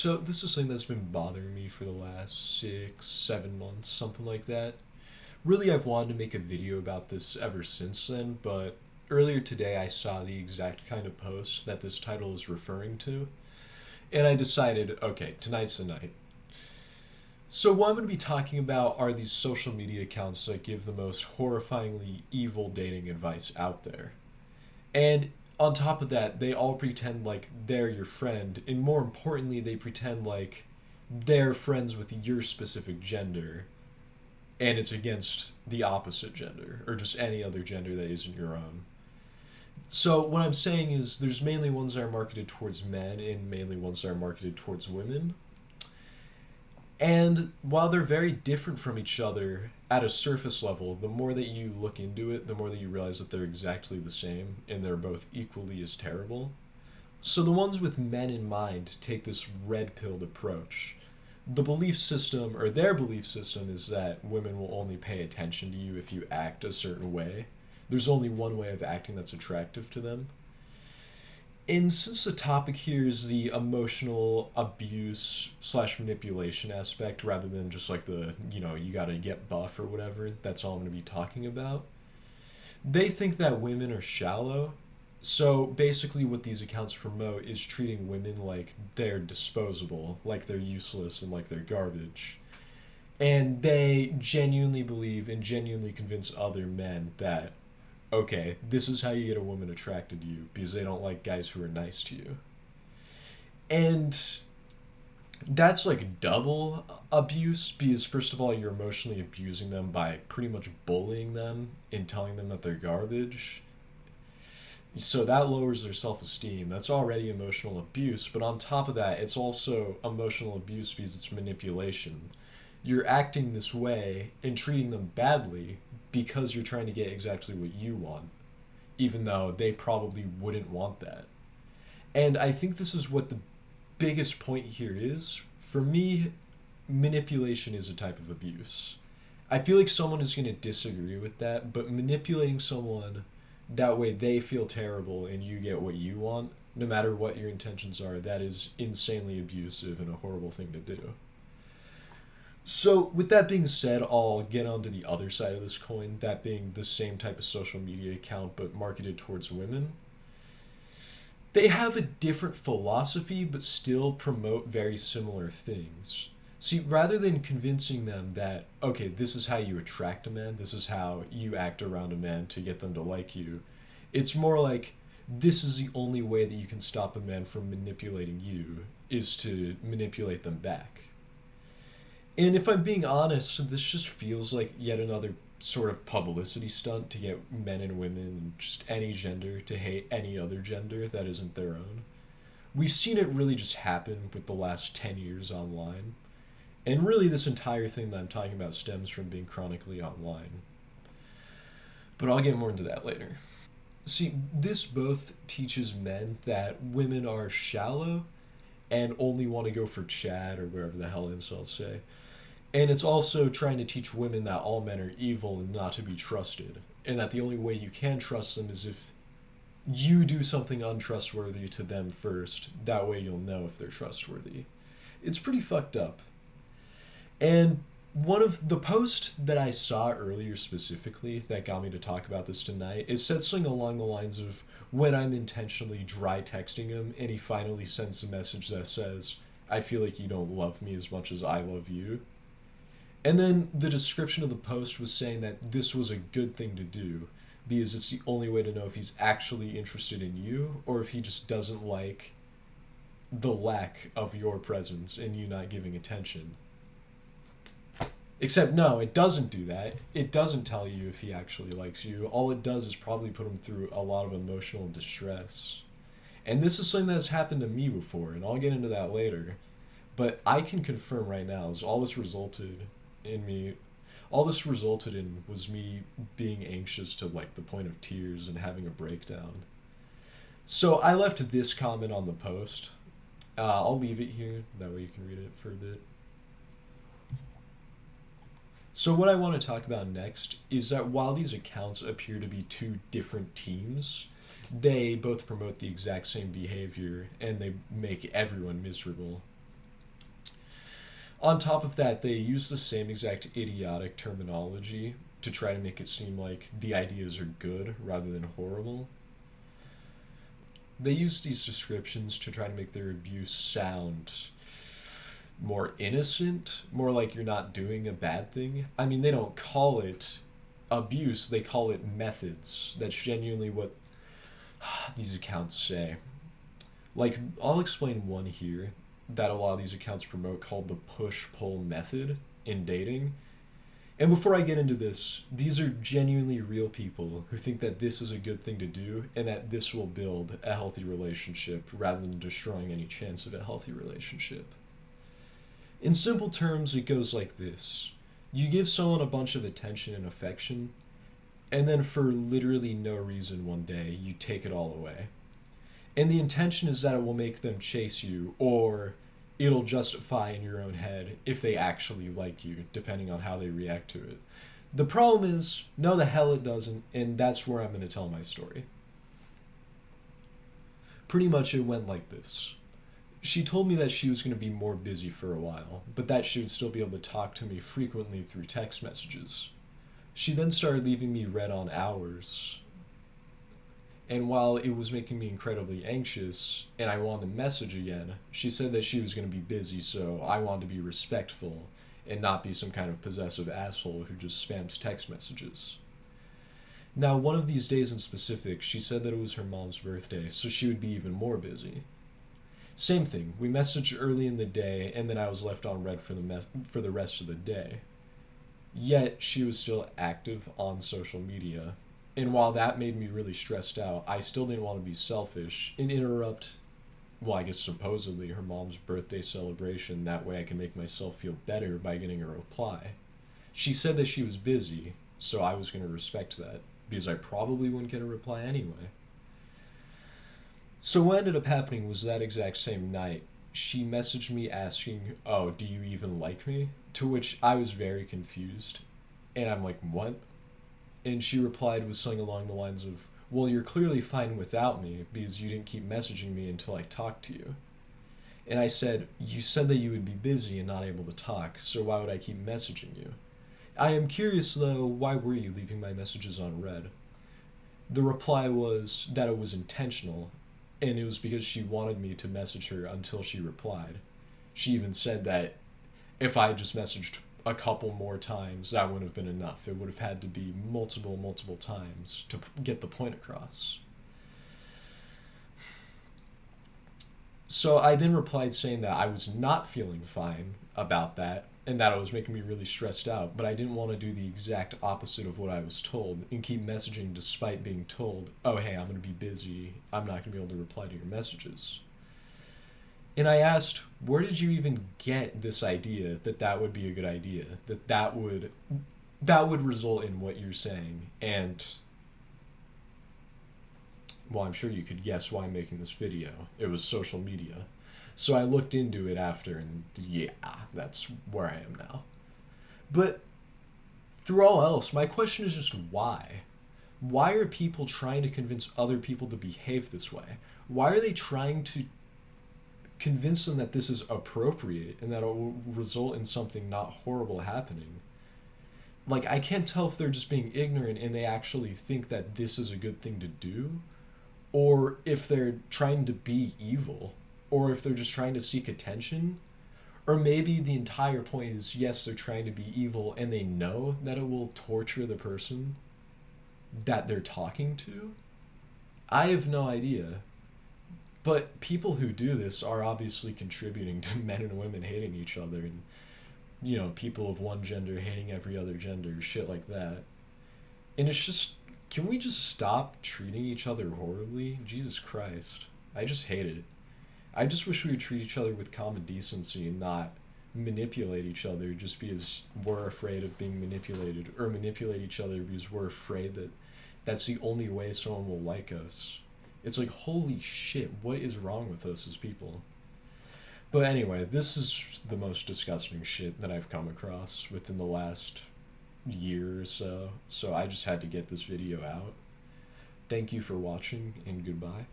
So this is something that's been bothering me for the last 6, 7 months, something like that. Really, I've wanted to make a video about this ever since then, but earlier today I saw the exact kind of post that this title is referring to, and I decided, okay, tonight's the night. So what I'm going to be talking about are these social media accounts that give the most horrifyingly evil dating advice out there. And on top of that, they all pretend like they're your friend, and more importantly, they pretend like they're friends with your specific gender, and it's against the opposite gender, or just any other gender that isn't your own. So, what I'm saying is, there's mainly ones that are marketed towards men, and mainly ones that are marketed towards women. And while they're very different from each other at a surface level, the more that you look into it, the more that you realize that they're exactly the same and they're both equally as terrible. So the ones with men in mind take this red pilled approach. The belief system, or their belief system, is that women will only pay attention to you if you act a certain way. There's only one way of acting that's attractive to them. And since the topic here is the emotional abuse slash manipulation aspect rather than just like the, you gotta get buff or whatever, that's all I'm gonna be talking about. They think that women are shallow. So basically, what these accounts promote is treating women like they're disposable, like they're useless, and like they're garbage. And they genuinely believe and genuinely convince other men that, okay, this is how you get a woman attracted to you because they don't like guys who are nice to you. And that's like double abuse because, first of all, you're emotionally abusing them by pretty much bullying them and telling them that they're garbage. So that lowers their self esteem. That's already emotional abuse, but on top of that, it's also emotional abuse because it's manipulation. You're acting this way and treating them badly because you're trying to get exactly what you want, even though they probably wouldn't want that. And I think this is what the biggest point here is. For me, manipulation is a type of abuse. I feel like someone is going to disagree with that, but manipulating someone that way they feel terrible and you get what you want, no matter what your intentions are, that is insanely abusive and a horrible thing to do. So, with that being said, I'll get onto the other side of this coin, that being the same type of social media account but marketed towards women. They have a different philosophy but still promote very similar things. See, rather than convincing them that, okay, this is how you attract a man, this is how you act around a man to get them to like you, it's more like, this is the only way that you can stop a man from manipulating you, is to manipulate them back. And if I'm being honest, this just feels like yet another sort of publicity stunt to get men and women and just any gender to hate any other gender that isn't their own. We've seen it really just happen with the last 10 years online. And really, this entire thing that I'm talking about stems from being chronically online. But I'll get more into that later. See, this both teaches men that women are shallow and only want to go for Chad or wherever the hell incels say. And it's also trying to teach women that all men are evil and not to be trusted. And that the only way you can trust them is if you do something untrustworthy to them first. That way you'll know if they're trustworthy. It's pretty fucked up. And one of the posts that I saw earlier specifically that got me to talk about this tonight, it said something along the lines of, when I'm intentionally dry texting him and he finally sends a message that says, I feel like you don't love me as much as I love you. And then the description of the post was saying that this was a good thing to do because it's the only way to know if he's actually interested in you or if he just doesn't like the lack of your presence and you not giving attention. Except no, it doesn't do that. It doesn't tell you if he actually likes you. All it does is probably put him through a lot of emotional distress. And this is something that's happened to me before, and I'll get into that later. But I can confirm right now is all this resulted in was me being anxious to like the point of tears and having a breakdown. So I left this comment on the post. I'll leave it here, that way you can read it for a bit. So what I want to talk about next is that while these accounts appear to be two different teams, they both promote the exact same behavior and they make everyone miserable. On top of that, they use the same exact idiotic terminology to try to make it seem like the ideas are good rather than horrible. They use these descriptions to try to make their abuse sound more innocent, more like you're not doing a bad thing. I mean, they don't call it abuse, they call it methods. That's genuinely what these accounts say. Like, I'll explain one here that a lot of these accounts promote called the push-pull method in dating. And before I get into this, these are genuinely real people who think that this is a good thing to do and that this will build a healthy relationship rather than destroying any chance of a healthy relationship. In simple terms, it goes like this. You give someone a bunch of attention and affection, and then for literally no reason one day, you take it all away. And the intention is that it will make them chase you, or it'll justify in your own head if they actually like you, depending on how they react to it. The problem is, no the hell it doesn't, and that's where I'm going to tell my story. Pretty much it went like this. She told me that she was going to be more busy for a while, but that she would still be able to talk to me frequently through text messages. She then started leaving me read-on hours, and while it was making me incredibly anxious and I wanted to message again, she said that she was going to be busy, so I wanted to be respectful and not be some kind of possessive asshole who just spams text messages. Now, one of these days in specific, she said that it was her mom's birthday, so she would be even more busy. Same thing, we messaged early in the day, and then I was left on read for the rest of the day. Yet, she was still active on social media. And while that made me really stressed out, I still didn't want to be selfish and interrupt, well, I guess supposedly her mom's birthday celebration. That way I can make myself feel better by getting a reply. She said that she was busy, so I was going to respect that, because I probably wouldn't get a reply anyway. So what ended up happening was that exact same night, she messaged me asking, "Oh, do you even like me?" To which I was very confused. And I'm like, "What?" And she replied with something along the lines of, "Well, you're clearly fine without me because you didn't keep messaging me until I talked to you." And I said, "You said that you would be busy and not able to talk, so why would I keep messaging you? I am curious though, why were you leaving my messages unread?" The reply was that it was intentional, and it was because she wanted me to message her until she replied. She even said that if I just messaged a couple more times, that wouldn't have been enough. It would have had to be multiple times to get the point across. So I then replied saying that I was not feeling fine about that and that it was making me really stressed out, but I didn't want to do the exact opposite of what I was told and keep messaging despite being told, "Oh, hey, I'm going to be busy. I'm not going to be able to reply to your messages." And I asked, where did you even get this idea that that would be a good idea? That would result in what you're saying? And, well, I'm sure you could guess why I'm making this video. It was social media. So I looked into it after, and yeah, that's where I am now. But through all else, my question is just why? Why are people trying to convince other people to behave this way? Why are they trying to convince them that this is appropriate and that it will result in something not horrible happening? Like, I can't tell if they're just being ignorant and they actually think that this is a good thing to do, or if they're trying to be evil, or if they're just trying to seek attention, or maybe the entire point is, yes, they're trying to be evil and they know that it will torture the person that they're talking to. I have no idea. But people who do this are obviously contributing to men and women hating each other, and, you know, people of one gender hating every other gender, shit like that. And it's just, can we just stop treating each other horribly? Jesus Christ. I just hate it. I just wish we would treat each other with common decency and not manipulate each other just because we're afraid of being manipulated, or manipulate each other because we're afraid that that's the only way someone will like us. It's like, holy shit, what is wrong with us as people? But anyway, this is the most disgusting shit that I've come across within the last year or so. So I just had to get this video out. Thank you for watching, and goodbye.